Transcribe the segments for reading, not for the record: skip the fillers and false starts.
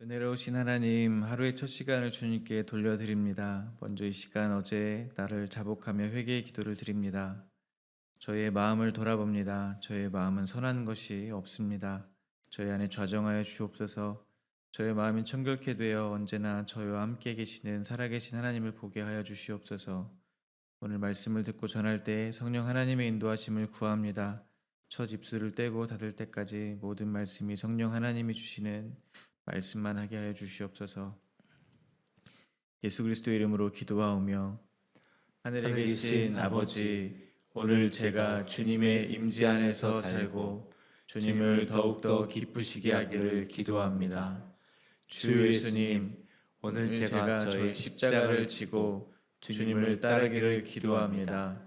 은혜로우신 하나님, 하루의 첫 시간을 주님께 돌려드립니다. 먼저 이 시간 어제 나를 자복하며 회개의 기도를 드립니다. 저의 마음을 돌아봅니다. 저의 마음은 선한 것이 없습니다. 저희 안에 좌정하여 주옵소서. 저의 마음이 청결케 되어 언제나 저희와 함께 계시는 살아계신 하나님을 보게 하여 주시옵소서. 오늘 말씀을 듣고 전할 때 성령 하나님의 인도하심을 구합니다. 첫 입술을 떼고 닫을 때까지 모든 말씀이 성령 하나님이 주시는 말씀만 하게 하여 주시옵소서. 예수 그리스도의 이름으로 기도하오며 하늘에 하늘에 계신 계신 아버지, 오늘 제가 주님의 임재 안에서 살고 주님을 더욱더 기쁘시게 하기를 기도합니다. 주 예수님, 오늘 제가 저희 십자가를 지고 주님을 따르기를 기도합니다.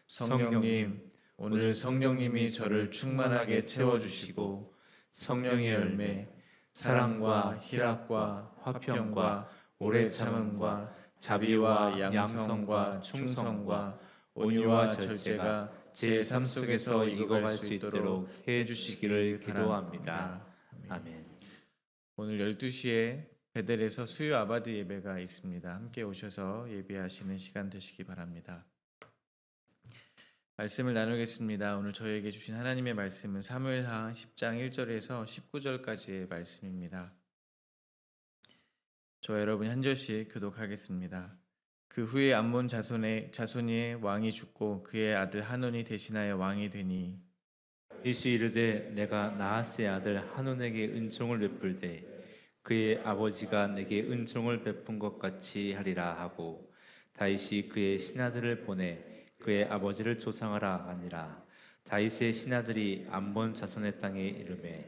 성령님, 오늘 성령님이 저를 충만하게 채워주시고 성령의 열매, 사랑과 희락과 화평과 오래 참음과 자비와 양성과 충성과 온유와 절제가 제 삶 속에서 익어갈 수 있도록 해 주시기를 기도합니다. 아멘. 오늘 12시에 베델에서 수요 아바드 예배가 있습니다. 함께 오셔서 예배하시는 시간 되시기 바랍니다. 말씀을 나누겠습니다. 오늘 저에게 주신 하나님의 말씀은 사무엘하 10장 1절에서 19절까지의 말씀입니다. 저 여러분 한 절씩 교독하겠습니다. 그 후에 암몬 자손의 왕이 죽고 그의 아들 하논이 대신하여 왕이 되니 일시 이르되 내가 나하스의 아들 하논에게 은총을 베풀되 그의 아버지가 내게 은총을 베푼 것 같이 하리라 하고 다윗이 그의 신하들을 보내 그의 아버지를 조상하라 하니라. 다윗의 신하들이 암몬 자손의 땅에 이르매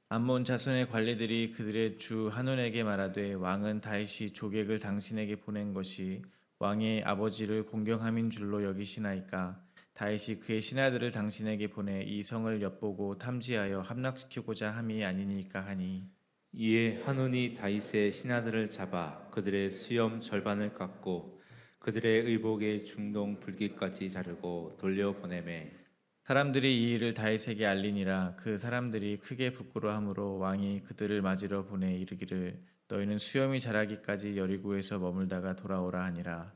암몬 자손의 관리들이 그들의 주 하논에게 말하되 왕은 다윗이 조객을 당신에게 보낸 것이 왕의 아버지를 공경함인 줄로 여기시나이까. 다윗이 그의 신하들을 당신에게 보내 이 성을 엿보고 탐지하여 함락시키고자 함이 아니니까 하니 이에 하논이 다윗의 신하들을 잡아 그들의 수염 절반을 깎고 그들의 의복의 중동 불기까지 자르고 돌려보내매 사람들이 이 일을 다윗에게 알리니라. 그 사람들이 크게 부끄러워하므로 왕이 그들을 맞으러 보내 이르기를 너희는 수염이 자라기까지 여리고에서 머물다가 돌아오라 하니라.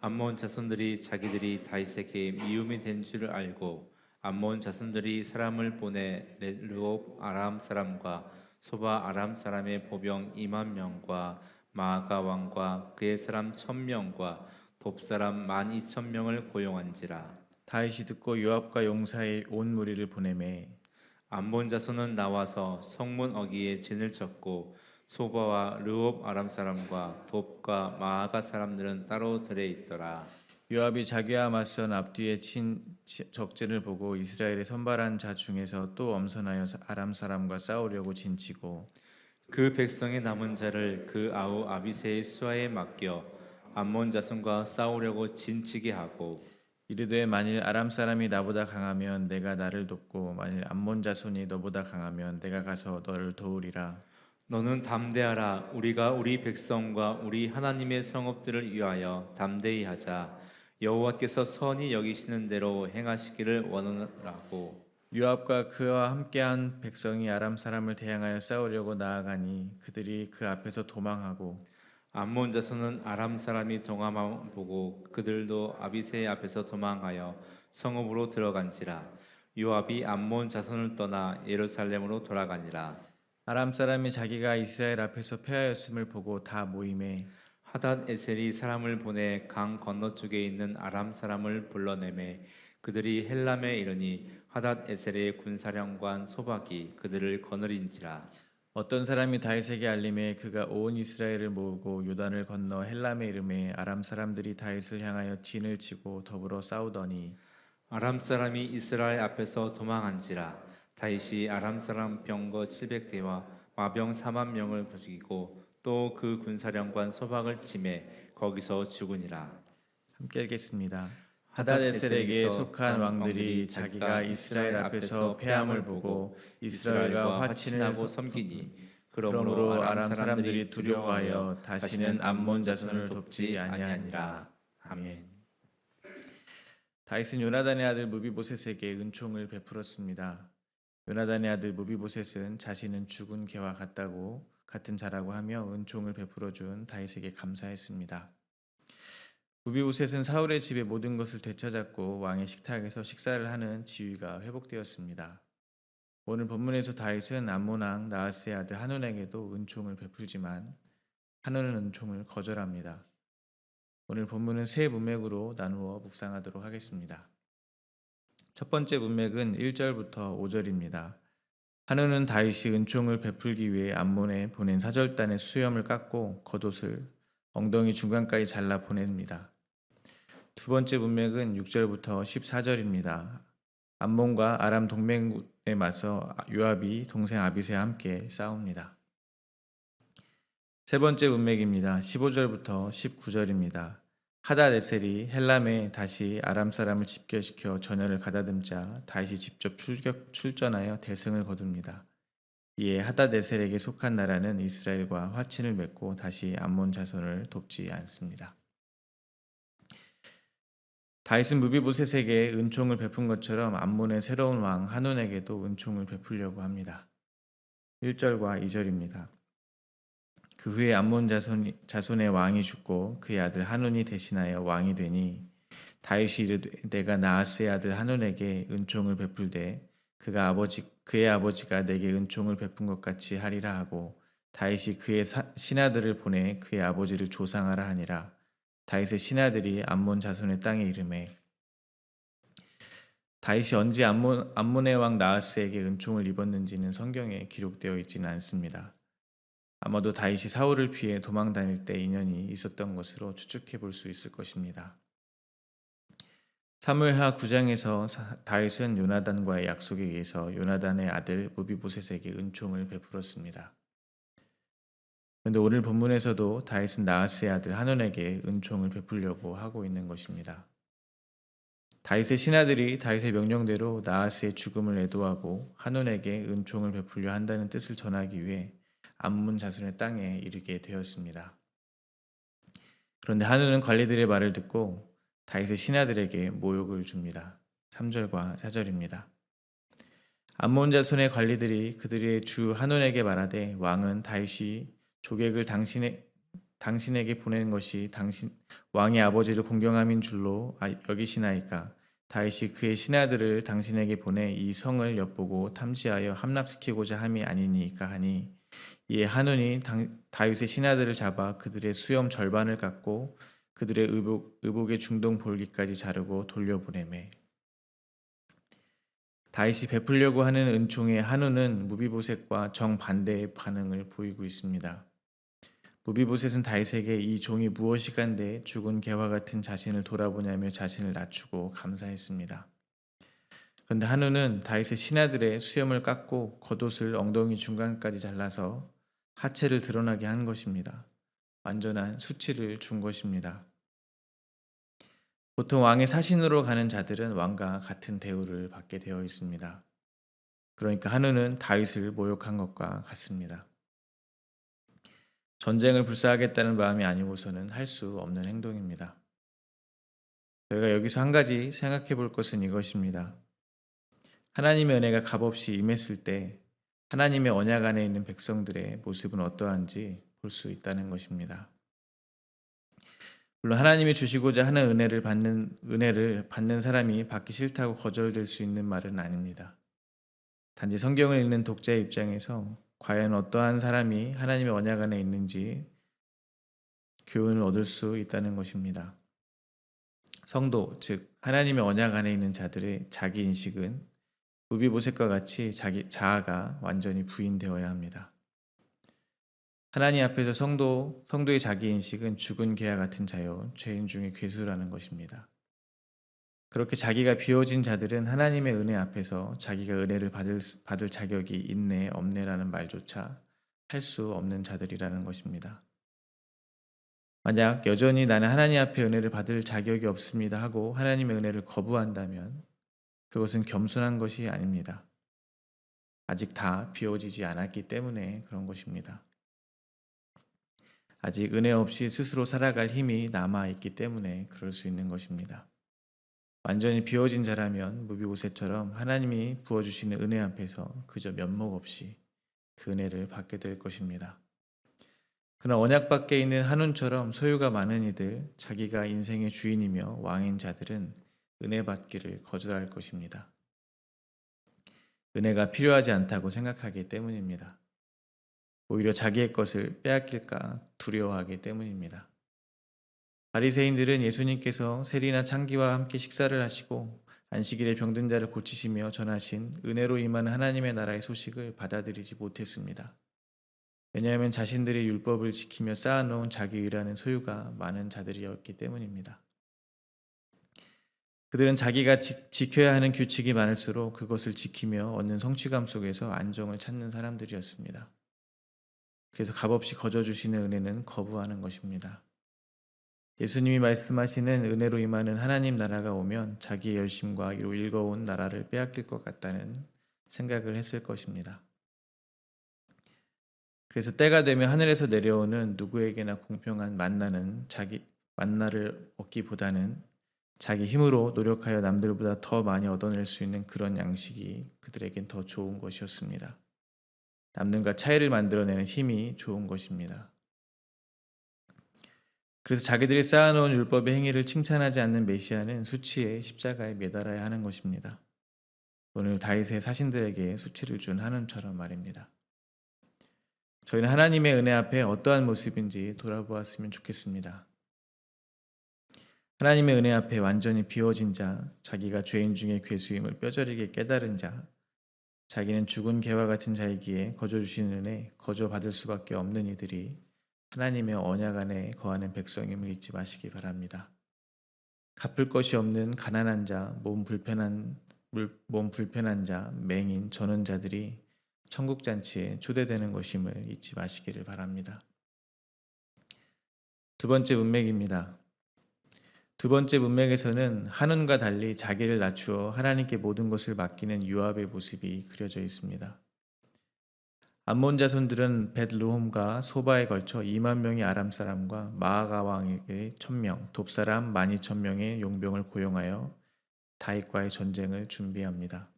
암몬 자손들이 자기들이 다윗에게 미움이 된 줄을 알고 암몬 자손들이 사람을 보내 르홉 아람 사람과 소바 아람 사람의 보병 2만 명과 마아가 왕과 그의 사람 1,000명과 돕 사람 12,000명을 고용한지라. 다윗이 듣고 요압과 용사의 온 무리를 보내매 암몬 자손은 나와서 성문 어귀에 진을 쳤고 소바와 르홉 아람 사람과 돕과 마아가 사람들은 따로 들에 있더라. 요압이 자기와 맞선 앞뒤에 친 적진을 보고 이스라엘의 선발한 자 중에서 또 엄선하여 아람 사람과 싸우려고 진치고 그 백성의 남은 자를 그 아우 아비새의 수하에 맡겨 암몬 자손과 싸우려고 진치게 하고 이르되 만일 아람 사람이 나보다 강하면 내가 나를 돕고 만일 암몬 자손이 너보다 강하면 내가 가서 너를 도우리라. 너는 담대하라. 우리가 우리 백성과 우리 하나님의 성읍들을 위하여 담대히 하자. 여호와께서 선히 여기시는 대로 행하시기를 원하라고. 요압과 그와 함께한 백성이 아람 사람을 대항하여 싸우려고 나아가니 그들이 그 앞에서 도망하고 암몬 자손은 아람 사람이 동함을 보고 그들도 아비새 앞에서 도망하여 성읍으로 들어간지라. 요압이 암몬 자손을 떠나 예루살렘으로 돌아가니라. 아람 사람이 자기가 이스라엘 앞에서 패하였음을 보고 다 모임에 하닷 에셀이 사람을 보내 강 건너쪽에 있는 아람 사람을 불러내매 그들이 헬람에 이르니 하닷 에셀의 군사령관 소박이 그들을 거느린지라. 어떤 사람이 다윗에게 알림에 그가 온 이스라엘을 모으고 요단을 건너 헬람에 이름에 아람 사람들이 다윗을 향하여 진을 치고 더불어 싸우더니 아람 사람이 이스라엘 앞에서 도망한지라. 다윗이 아람 사람 병거 700대와 마병 4만 명을 죽이고 또 그 군사령관 소박을 치매 거기서 죽으니라. 함께 읽겠습니다. 하닷에셀에게 속한 왕들이 자기가 이스라엘 앞에서 패함을 보고 이스라엘과 화친하고 섬기니 그러므로 아람 사람들이 두려워하여 다시는 암몬 자손을 돕지 아니하니라. 아멘. 다윗은 요나단의 아들 무비보셋에게 은총을 베풀었습니다. 요나단의 아들 무비보셋은 자신은 죽은 개와 같다고 같은 자라고 하며 은총을 베풀어 준 다윗에게 감사했습니다. 무비보셋은 사울의 집의 모든 것을 되찾았고 왕의 식탁에서 식사를 하는 지위가 회복되었습니다. 오늘 본문에서 다윗은 암몬 왕 나하스의 아들 한온에게도 은총을 베풀지만 한온은 은총을 거절합니다. 오늘 본문은 세 문맥으로 나누어 묵상하도록 하겠습니다. 첫 번째 문맥은 1절부터 5절입니다. 한온은 다윗이 은총을 베풀기 위해 암몬에 보낸 사절단의 수염을 깎고 겉옷을 엉덩이 중간까지 잘라 보냅니다. 두 번째 문맥은 6절부터 14절입니다. 암몬과 아람 동맹에 맞서 요압이 동생 아비새와 함께 싸웁니다. 세 번째 문맥입니다. 15절부터 19절입니다. 하다네셀이 헬람에 다시 아람 사람을 집결시켜 전열을 가다듬자 다윗이 직접 출전하여 대승을 거둡니다. 이에 하다네셀에게 속한 나라는 이스라엘과 화친을 맺고 다시 암몬 자손을 돕지 않습니다. 다윗은 무비보셋에게 은총을 베푼 것처럼 암몬의 새로운 왕 한온에게도 은총을 베풀려고 합니다. 1절과 2절입니다. 그 후에 암몬 자손의 왕이 죽고 그의 아들 한온이 대신하여 왕이 되니 다윗이 이르되 내가 나하스의 아들 한온에게 은총을 베풀되 그의 아버지가 내게 은총을 베푼 것 같이 하리라 하고 다윗이 그의 신하들을 보내 그의 아버지를 조상하라 하니라. 다윗의 신하들이 암몬 자손의 땅에 이르매 다윗이 언제 암몬의 왕 나하스에게 은총을 입었는지는 성경에 기록되어 있지는 않습니다. 아마도 다윗이 사울을 피해 도망 다닐 때 인연이 있었던 것으로 추측해 볼 수 있을 것입니다. 사무엘하 9장에서 다윗은 요나단과의 약속에 의해서 요나단의 아들 무비보셋에게 은총을 베풀었습니다. 그런데 오늘 본문에서도 다윗은 나하스의 아들 한온에게 은총을 베풀려고 하고 있는 것입니다. 다윗의 신하들이 다윗의 명령대로 나하스의 죽음을 애도하고 한온에게 은총을 베풀려 한다는 뜻을 전하기 위해 암몬 자손의 땅에 이르게 되었습니다. 그런데 한온은 관리들의 말을 듣고 다윗의 신하들에게 모욕을 줍니다. 3절과 4절입니다. 암몬 자손의 관리들이 그들의 주 한온에게 말하되 왕은 다윗이 조객을 당신에게 보내는 것이 왕의 아버지를 공경함인 줄로 여기시나이까. 다윗이 그의 신하들을 당신에게 보내 이 성을 엿보고 탐지하여 함락시키고자 함이 아니니까 하니 이에 한온이 다윗의 신하들을 잡아 그들의 수염 절반을 깎고 그들의 의복의 중동 볼기까지 자르고 돌려보내매 다윗이 베풀려고 하는 은총에 한온은 무비보셋과 정반대의 반응을 보이고 있습니다. 무비보셋은 다윗에게 이 종이 무엇이간데 죽은 개와 같은 자신을 돌아보냐며 자신을 낮추고 감사했습니다. 그런데 한우는 다윗의 신하들의 수염을 깎고 겉옷을 엉덩이 중간까지 잘라서 하체를 드러나게 한 것입니다. 완전한 수치를 준 것입니다. 보통 왕의 사신으로 가는 자들은 왕과 같은 대우를 받게 되어 있습니다. 그러니까 한우는 다윗을 모욕한 것과 같습니다. 전쟁을 불사하겠다는 마음이 아니고서는 할 수 없는 행동입니다. 저희가 여기서 한 가지 생각해 볼 것은 이것입니다. 하나님의 은혜가 값없이 임했을 때 하나님의 언약 안에 있는 백성들의 모습은 어떠한지 볼 수 있다는 것입니다. 물론 하나님이 주시고자 하는 은혜를 받는 사람이 받기 싫다고 거절될 수 있는 말은 아닙니다. 단지 성경을 읽는 독자의 입장에서 과연 어떠한 사람이 하나님의 언약 안에 있는지 교훈을 얻을 수 있다는 것입니다. 성도, 즉 하나님의 언약 안에 있는 자들의 자기 인식은 무비보셋과 같이 자아가 완전히 부인되어야 합니다. 하나님 앞에서 성도의 자기 인식은 죽은 개와 같은 자요, 죄인 중에 괴수라는 것입니다. 그렇게 자기가 비워진 자들은 하나님의 은혜 앞에서 자기가 은혜를 받을 자격이 있네 없네라는 말조차 할 수 없는 자들이라는 것입니다. 만약 여전히 나는 하나님 앞에 은혜를 받을 자격이 없습니다 하고 하나님의 은혜를 거부한다면 그것은 겸손한 것이 아닙니다. 아직 다 비워지지 않았기 때문에 그런 것입니다. 아직 은혜 없이 스스로 살아갈 힘이 남아있기 때문에 그럴 수 있는 것입니다. 완전히 비워진 자라면 무비보셋처럼 하나님이 부어주시는 은혜 앞에서 그저 면목 없이 그 은혜를 받게 될 것입니다. 그러나 언약 밖에 있는 한운처럼 소유가 많은 이들, 자기가 인생의 주인이며 왕인 자들은 은혜 받기를 거절할 것입니다. 은혜가 필요하지 않다고 생각하기 때문입니다. 오히려 자기의 것을 빼앗길까 두려워하기 때문입니다. 바리새인들은 예수님께서 세리나 창기와 함께 식사를 하시고 안식일에 병든 자를 고치시며 전하신 은혜로 임하는 하나님의 나라의 소식을 받아들이지 못했습니다. 왜냐하면 자신들이 율법을 지키며 쌓아놓은 자기 의라는 소유가 많은 자들이었기 때문입니다. 그들은 자기가 지켜야 하는 규칙이 많을수록 그것을 지키며 얻는 성취감 속에서 안정을 찾는 사람들이었습니다. 그래서 값없이 거저주시는 은혜는 거부하는 것입니다. 예수님이 말씀하시는 은혜로 임하는 하나님 나라가 오면 자기의 열심과 이로 일궈온 나라를 빼앗길 것 같다는 생각을 했을 것입니다. 그래서 때가 되면 하늘에서 내려오는 누구에게나 공평한 만나를 얻기보다는 자기 힘으로 노력하여 남들보다 더 많이 얻어낼 수 있는 그런 양식이 그들에겐 더 좋은 것이었습니다. 남들과 차이를 만들어내는 힘이 좋은 것입니다. 그래서 자기들이 쌓아놓은 율법의 행위를 칭찬하지 않는 메시아는 수치의 십자가에 매달아야 하는 것입니다. 오늘 다윗의 사신들에게 수치를 준 한운처럼 말입니다. 저희는 하나님의 은혜 앞에 어떠한 모습인지 돌아보았으면 좋겠습니다. 하나님의 은혜 앞에 완전히 비워진 자, 자기가 죄인 중에 괴수임을 뼈저리게 깨달은 자, 자기는 죽은 개와 같은 자이기에 거저 주시는 은혜, 거저 받을 수밖에 없는 이들이 하나님의 언약 안에 거하는 백성임을 잊지 마시기 바랍니다. 갚을 것이 없는 가난한 자, 몸 불편한 자, 맹인, 전원 자들이 천국잔치에 초대되는 것임을 잊지 마시기를 바랍니다. 두 번째 문맥입니다. 두 번째 문맥에서는 한운과 달리 자기를 낮추어 하나님께 모든 것을 맡기는 요압의 모습이 그려져 있습니다. 암몬 자손들은 벳르홈과 소바에 걸쳐 2만 명의 아람 사람과 마아가 왕에게 1,000명, 돕사람 12,000명의 용병을 고용하여 다윗과의 전쟁을 준비합니다.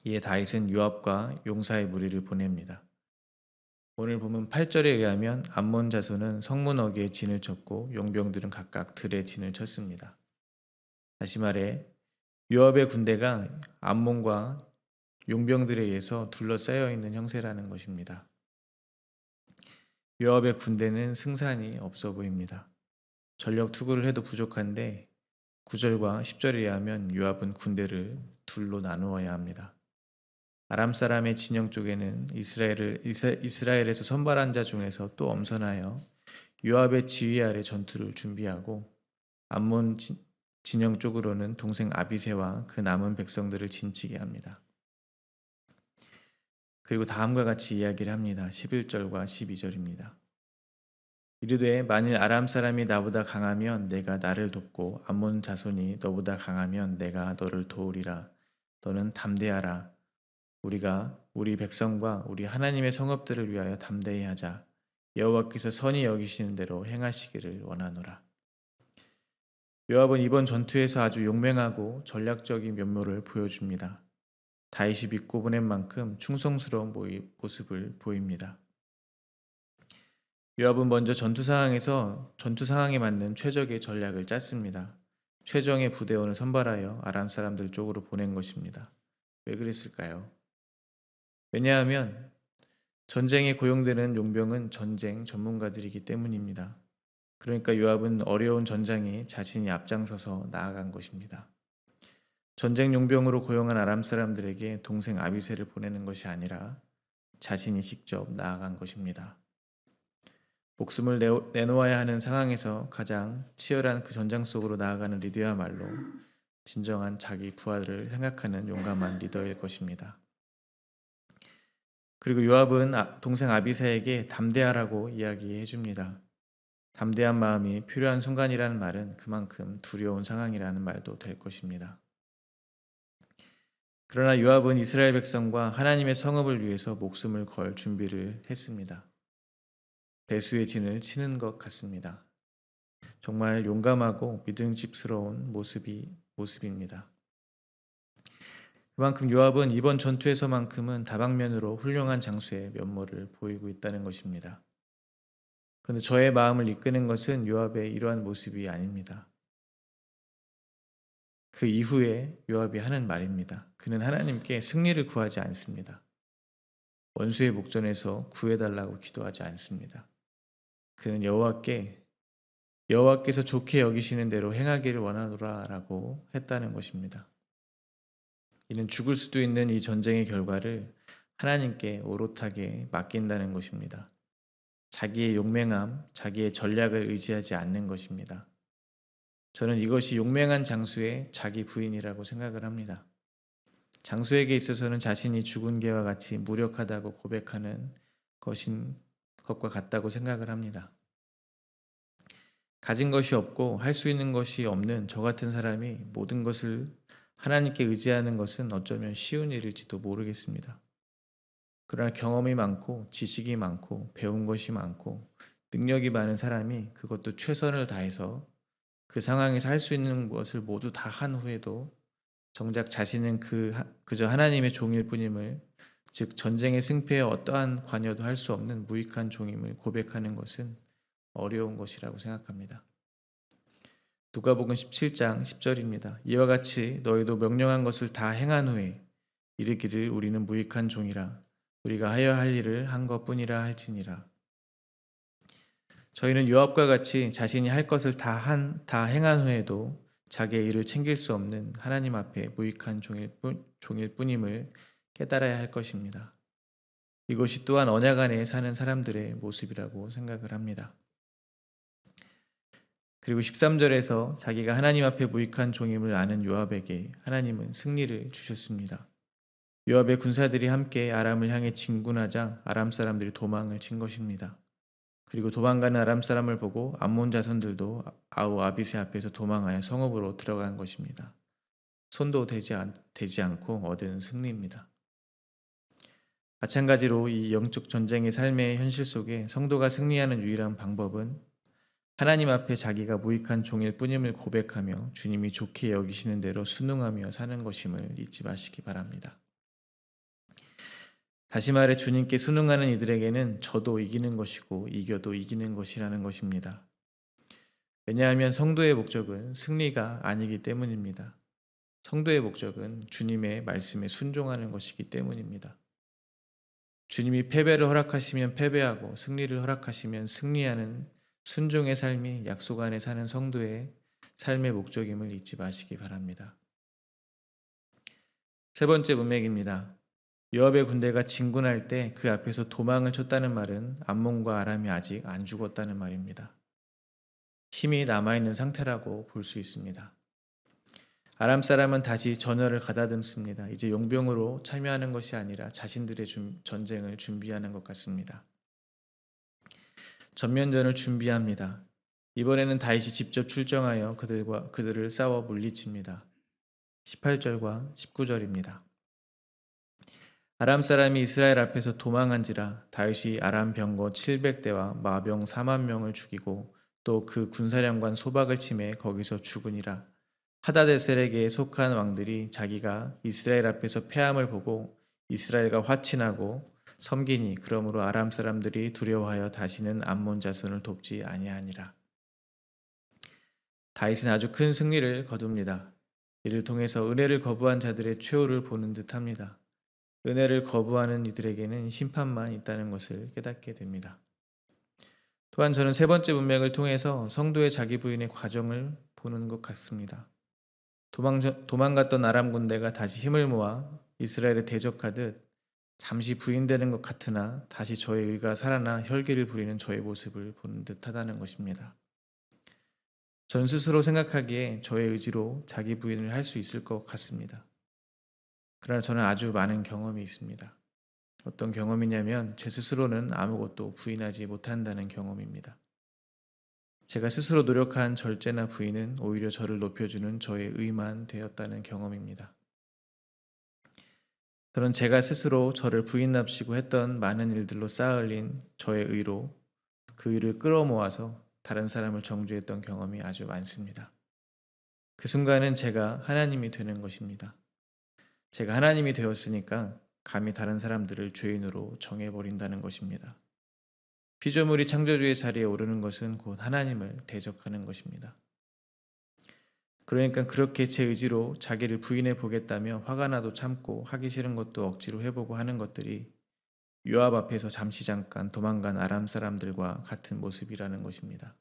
이에 다윗은 요압과 용사의 무리를 보냅니다. 오늘 본문 8절에 의하면 암몬 자손은 성문 어귀에 진을 쳤고 용병들은 각각 들에 진을 쳤습니다. 다시 말해 요압의 군대가 암몬과 용병들에 의해서 둘러싸여 있는 형세라는 것입니다. 요압의 군대는 승산이 없어 보입니다. 전력 투구를 해도 부족한데 9절과 10절에 의하면 요압은 군대를 둘로 나누어야 합니다. 아람 사람의 진영 쪽에는 이스라엘에서 선발한 자 중에서 또 엄선하여 요압의 지휘 아래 전투를 준비하고 암몬 진영 쪽으로는 동생 아비새와 그 남은 백성들을 진치게 합니다. 그리고 다음과 같이 이야기를 합니다. 11절과 12절입니다. 이르되 만일 아람 사람이 나보다 강하면 내가 나를 돕고 암몬 자손이 너보다 강하면 내가 너를 도우리라. 너는 담대하라. 우리가 우리 백성과 우리 하나님의 성읍들을 위하여 담대히 하자. 여호와께서 선히 여기시는 대로 행하시기를 원하노라. 요압은 이번 전투에서 아주 용맹하고 전략적인 면모를 보여줍니다. 다윗이 믿고 보낸 만큼 충성스러운 모습을 보입니다. 요압은 먼저 전투 상황에 맞는 최적의 전략을 짰습니다. 최정의 부대원을 선발하여 아람 사람들 쪽으로 보낸 것입니다. 왜 그랬을까요? 왜냐하면 전쟁에 고용되는 용병은 전쟁 전문가들이기 때문입니다. 그러니까 요압은 어려운 전장에 자신이 앞장서서 나아간 것입니다. 전쟁 용병으로 고용한 아람 사람들에게 동생 아비새를 보내는 것이 아니라 자신이 직접 나아간 것입니다. 목숨을 내놓아야 하는 상황에서 가장 치열한 그 전장 속으로 나아가는 리더야말로 진정한 자기 부하를 생각하는 용감한 리더일 것입니다. 그리고 요압은 동생 아비새에게 담대하라고 이야기해 줍니다. 담대한 마음이 필요한 순간이라는 말은 그만큼 두려운 상황이라는 말도 될 것입니다. 그러나 요압은 이스라엘 백성과 하나님의 성읍을 위해서 목숨을 걸 준비를 했습니다. 배수의 진을 치는 것 같습니다. 정말 용감하고 믿음직스러운 모습입니다. 그만큼 요압은 이번 전투에서만큼은 다방면으로 훌륭한 장수의 면모를 보이고 있다는 것입니다. 그런데 저의 마음을 이끄는 것은 요압의 이러한 모습이 아닙니다. 그 이후에 요압이 하는 말입니다. 그는 하나님께 승리를 구하지 않습니다. 원수의 목전에서 구해달라고 기도하지 않습니다. 그는 여호와께서 좋게 여기시는 대로 행하기를 원하노라라고 했다는 것입니다. 이는 죽을 수도 있는 이 전쟁의 결과를 하나님께 오롯하게 맡긴다는 것입니다. 자기의 용맹함, 자기의 전략을 의지하지 않는 것입니다. 저는 이것이 용맹한 장수의 자기 부인이라고 생각을 합니다. 장수에게 있어서는 자신이 죽은 개와 같이 무력하다고 고백하는 것과 같다고 생각을 합니다. 가진 것이 없고 할 수 있는 것이 없는 저 같은 사람이 모든 것을 하나님께 의지하는 것은 어쩌면 쉬운 일일지도 모르겠습니다. 그러나 경험이 많고 지식이 많고 배운 것이 많고 능력이 많은 사람이 그것도 최선을 다해서 그 상황에서 할 수 있는 것을 모두 다 한 후에도 정작 자신은 그저 하나님의 종일 뿐임을, 즉 전쟁의 승패에 어떠한 관여도 할 수 없는 무익한 종임을 고백하는 것은 어려운 것이라고 생각합니다. 누가복음 17장 10절입니다. 이와 같이 너희도 명령한 것을 다 행한 후에 이르기를 우리는 무익한 종이라 우리가 하여야 할 일을 한 것뿐이라 할지니라. 저희는 요압과 같이 자신이 할 것을 다 행한 후에도 자기의 일을 챙길 수 없는 하나님 앞에 무익한 종일 뿐임을 깨달아야 할 것입니다. 이것이 또한 언약 안에 사는 사람들의 모습이라고 생각을 합니다. 그리고 13절에서 자기가 하나님 앞에 무익한 종임을 아는 요압에게 하나님은 승리를 주셨습니다. 요압의 군사들이 함께 아람을 향해 진군하자 아람 사람들이 도망을 친 것입니다. 그리고 도망가는 아람 사람을 보고 암몬 자손들도 아우 아비세 앞에서 도망하여 성읍으로 들어간 것입니다. 손도 대지 않고 얻은 승리입니다. 마찬가지로 이 영적 전쟁의 삶의 현실 속에 성도가 승리하는 유일한 방법은 하나님 앞에 자기가 무익한 종일 뿐임을 고백하며 주님이 좋게 여기시는 대로 순응하며 사는 것임을 잊지 마시기 바랍니다. 다시 말해 주님께 순응하는 이들에게는 져도 이기는 것이고 이겨도 이기는 것이라는 것입니다. 왜냐하면 성도의 목적은 승리가 아니기 때문입니다. 성도의 목적은 주님의 말씀에 순종하는 것이기 때문입니다. 주님이 패배를 허락하시면 패배하고 승리를 허락하시면 승리하는 순종의 삶이 약속 안에 사는 성도의 삶의 목적임을 잊지 마시기 바랍니다. 세 번째 문맥입니다. 요압의 군대가 진군할 때 그 앞에서 도망을 쳤다는 말은 암몬과 아람이 아직 안 죽었다는 말입니다. 힘이 남아있는 상태라고 볼 수 있습니다. 아람 사람은 다시 전열을 가다듬습니다. 이제 용병으로 참여하는 것이 아니라 자신들의 전쟁을 준비하는 것 같습니다. 전면전을 준비합니다. 이번에는 다윗이 직접 출정하여 그들을 싸워 물리칩니다. 18절과 19절입니다. 아람 사람이 이스라엘 앞에서 도망한지라 다윗이 아람 병거 700대와 마병 4만 명을 죽이고 또 그 군사령관 소박을 치매 거기서 죽으니라. 하다데셀에게 속한 왕들이 자기가 이스라엘 앞에서 패함을 보고 이스라엘과 화친하고 섬기니 그러므로 아람 사람들이 두려워하여 다시는 암몬 자손을 돕지 아니하니라. 다윗은 아주 큰 승리를 거둡니다. 이를 통해서 은혜를 거부한 자들의 최후를 보는 듯합니다. 은혜를 거부하는 이들에게는 심판만 있다는 것을 깨닫게 됩니다. 또한 저는 세 번째 문맥을 통해서 성도의 자기 부인의 과정을 보는 것 같습니다. 도망갔던 아람 군대가 다시 힘을 모아 이스라엘에 대적하듯 잠시 부인되는 것 같으나 다시 저의 의가 살아나 혈기를 부리는 저의 모습을 보는 듯하다는 것입니다. 전 스스로 생각하기에 저의 의지로 자기 부인을 할 수 있을 것 같습니다. 그러나 저는 아주 많은 경험이 있습니다. 어떤 경험이냐면 제 스스로는 아무것도 부인하지 못한다는 경험입니다. 제가 스스로 노력한 절제나 부인은 오히려 저를 높여주는 저의 의만 되었다는 경험입니다. 저는 제가 스스로 저를 부인납시고 했던 많은 일들로 쌓아올린 저의 의로 그 의를 끌어모아서 다른 사람을 정죄했던 경험이 아주 많습니다. 그 순간은 제가 하나님이 되는 것입니다. 제가 하나님이 되었으니까 감히 다른 사람들을 죄인으로 정해버린다는 것입니다. 피조물이 창조주의 자리에 오르는 것은 곧 하나님을 대적하는 것입니다. 그러니까 그렇게 제 의지로 자기를 부인해 보겠다며 화가 나도 참고 하기 싫은 것도 억지로 해보고 하는 것들이 요압 앞에서 잠시 잠깐 도망간 아람 사람들과 같은 모습이라는 것입니다.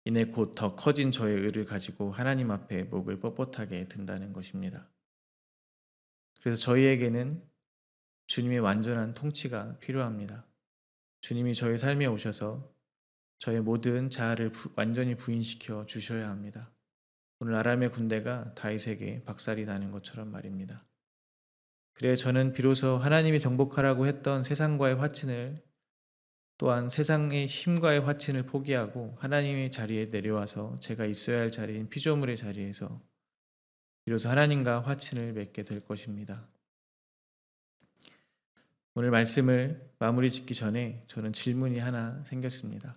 이내 곧 더 커진 저의 의를 가지고 하나님 앞에 목을 뻣뻣하게 든다는 것입니다. 그래서 저희에게는 주님의 완전한 통치가 필요합니다. 주님이 저희 삶에 오셔서 저의 모든 자아를 완전히 부인시켜 주셔야 합니다. 오늘 아람의 군대가 다윗에게 박살이 나는 것처럼 말입니다. 그래 저는 비로소 하나님이 정복하라고 했던 세상과의 화친을 또한 세상의 힘과의 화친을 포기하고 하나님의 자리에 내려와서 제가 있어야 할 자리인 피조물의 자리에서 비로소 하나님과 화친을 맺게 될 것입니다. 오늘 말씀을 마무리 짓기 전에 저는 질문이 하나 생겼습니다.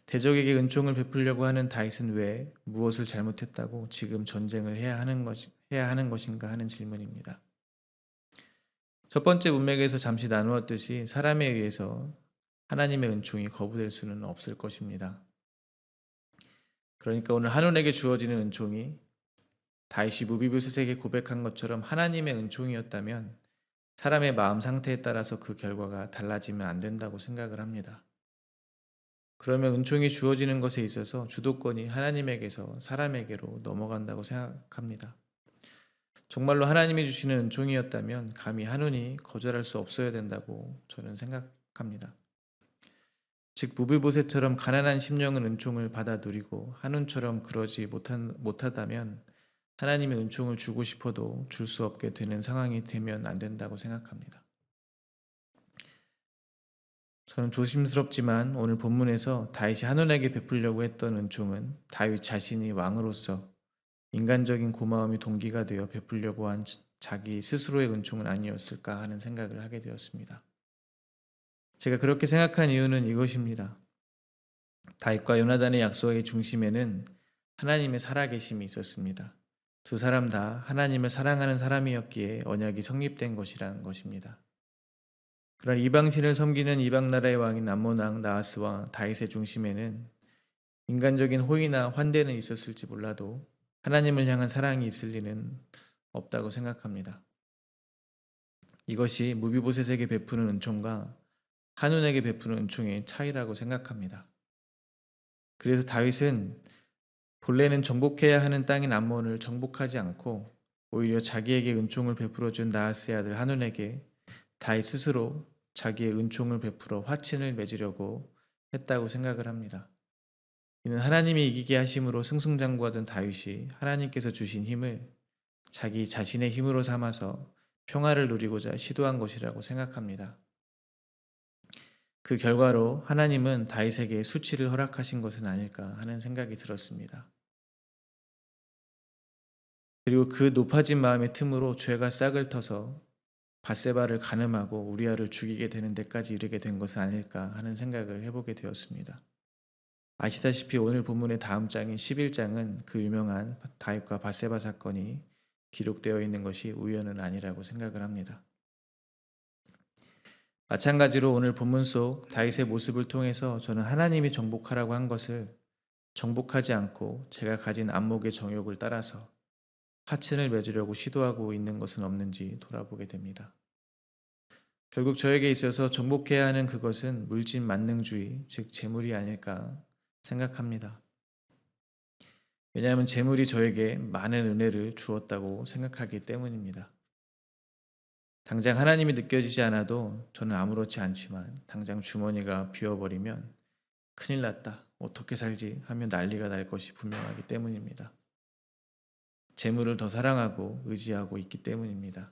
대적에게 은총을 베풀려고 하는 다윗은 왜 무엇을 잘못했다고 지금 전쟁을 해야 하는 것인가 하는 질문입니다. 첫 번째 문맥에서 잠시 나누었듯이 사람에 의해서 하나님의 은총이 거부될 수는 없을 것입니다. 그러니까 오늘 한온에게 주어지는 은총이 다윗이 무비보셋에게 고백한 것처럼 하나님의 은총이었다면 사람의 마음 상태에 따라서 그 결과가 달라지면 안 된다고 생각을 합니다. 그러면 은총이 주어지는 것에 있어서 주도권이 하나님에게서 사람에게로 넘어간다고 생각합니다. 정말로 하나님이 주시는 은총이었다면 감히 한온이 거절할 수 없어야 된다고 저는 생각합니다. 즉 무비보셋처럼 가난한 심령은 은총을 받아 누리고 한온처럼 그러지 못하다면 하나님의 은총을 주고 싶어도 줄 수 없게 되는 상황이 되면 안 된다고 생각합니다. 저는 조심스럽지만 오늘 본문에서 다윗이 한온에게 베풀려고 했던 은총은 다윗 자신이 왕으로서 인간적인 고마움이 동기가 되어 베풀려고 한 자기 스스로의 은총은 아니었을까 하는 생각을 하게 되었습니다. 제가 그렇게 생각한 이유는 이것입니다. 다윗과 요나단의 약속의 중심에는 하나님의 살아계심이 있었습니다. 두 사람 다 하나님을 사랑하는 사람이었기에 언약이 성립된 것이라는 것입니다. 그러나 이방신을 섬기는 이방나라의 왕인 암몬 왕 나하스와 다윗의 중심에는 인간적인 호의나 환대는 있었을지 몰라도 하나님을 향한 사랑이 있을 리는 없다고 생각합니다. 이것이 무비보셋에게 베푸는 은총과 한온에게 베푸는 은총의 차이라고 생각합니다. 그래서 다윗은 본래는 정복해야 하는 땅인 암몬을 정복하지 않고 오히려 자기에게 은총을 베풀어 준 나하스의 아들 한온에게 다윗 스스로 자기의 은총을 베풀어 화친을 맺으려고 했다고 생각을 합니다. 이는 하나님이 이기게 하심으로 승승장구하던 다윗이 하나님께서 주신 힘을 자기 자신의 힘으로 삼아서 평화를 누리고자 시도한 것이라고 생각합니다. 그 결과로 하나님은 다윗에게 수치를 허락하신 것은 아닐까 하는 생각이 들었습니다. 그리고 그 높아진 마음의 틈으로 죄가 싹을 터서 밧세바를 간음하고 우리아를 죽이게 되는 데까지 이르게 된 것은 아닐까 하는 생각을 해보게 되었습니다. 아시다시피 오늘 본문의 다음 장인 11장은 그 유명한 다윗과 밧세바 사건이 기록되어 있는 것이 우연은 아니라고 생각을 합니다. 마찬가지로 오늘 본문 속 다윗의 모습을 통해서 저는 하나님이 정복하라고 한 것을 정복하지 않고 제가 가진 안목의 정욕을 따라서 화친을 맺으려고 시도하고 있는 것은 없는지 돌아보게 됩니다. 결국 저에게 있어서 정복해야 하는 그것은 물질 만능주의, 즉 재물이 아닐까 생각합니다. 왜냐하면 재물이 저에게 많은 은혜를 주었다고 생각하기 때문입니다. 당장 하나님이 느껴지지 않아도 저는 아무렇지 않지만 당장 주머니가 비어버리면 큰일 났다, 어떻게 살지 하며 난리가 날 것이 분명하기 때문입니다. 재물을 더 사랑하고 의지하고 있기 때문입니다.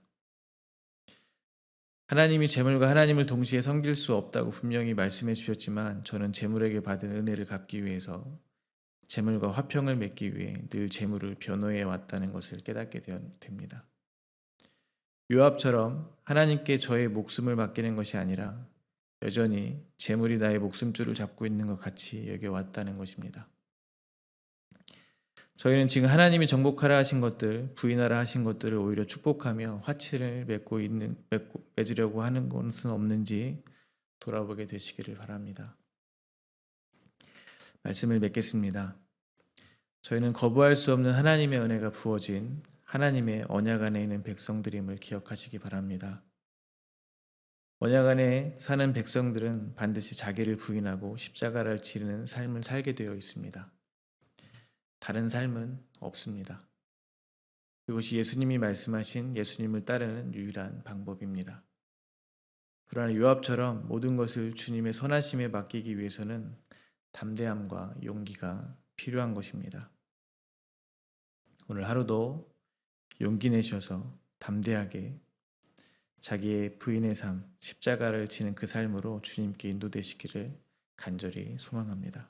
하나님이 재물과 하나님을 동시에 섬길 수 없다고 분명히 말씀해 주셨지만 저는 재물에게 받은 은혜를 갚기 위해서 재물과 화평을 맺기 위해 늘 재물을 변호해 왔다는 것을 깨닫게 됩니다. 요압처럼 하나님께 저의 목숨을 맡기는 것이 아니라 여전히 재물이 나의 목숨줄을 잡고 있는 것 같이 여겨왔다는 것입니다. 저희는 지금 하나님이 정복하라 하신 것들, 부인하라 하신 것들을 오히려 축복하며 화친을 맺으려고 하는 것은 없는지 돌아보게 되시기를 바랍니다. 말씀을 맺겠습니다. 저희는 거부할 수 없는 하나님의 은혜가 부어진 하나님의 언약 안에 있는 백성들임을 기억하시기 바랍니다. 언약 안에 사는 백성들은 반드시 자기를 부인하고 십자가를 지르는 삶을 살게 되어 있습니다. 다른 삶은 없습니다. 그것이 예수님이 말씀하신 예수님을 따르는 유일한 방법입니다. 그러나 요압처럼 모든 것을 주님의 선하심에 맡기기 위해서는 담대함과 용기가 필요한 것입니다. 오늘 하루도 용기 내셔서 담대하게 자기의 부인의 삶, 십자가를 지는 그 삶으로 주님께 인도되시기를 간절히 소망합니다.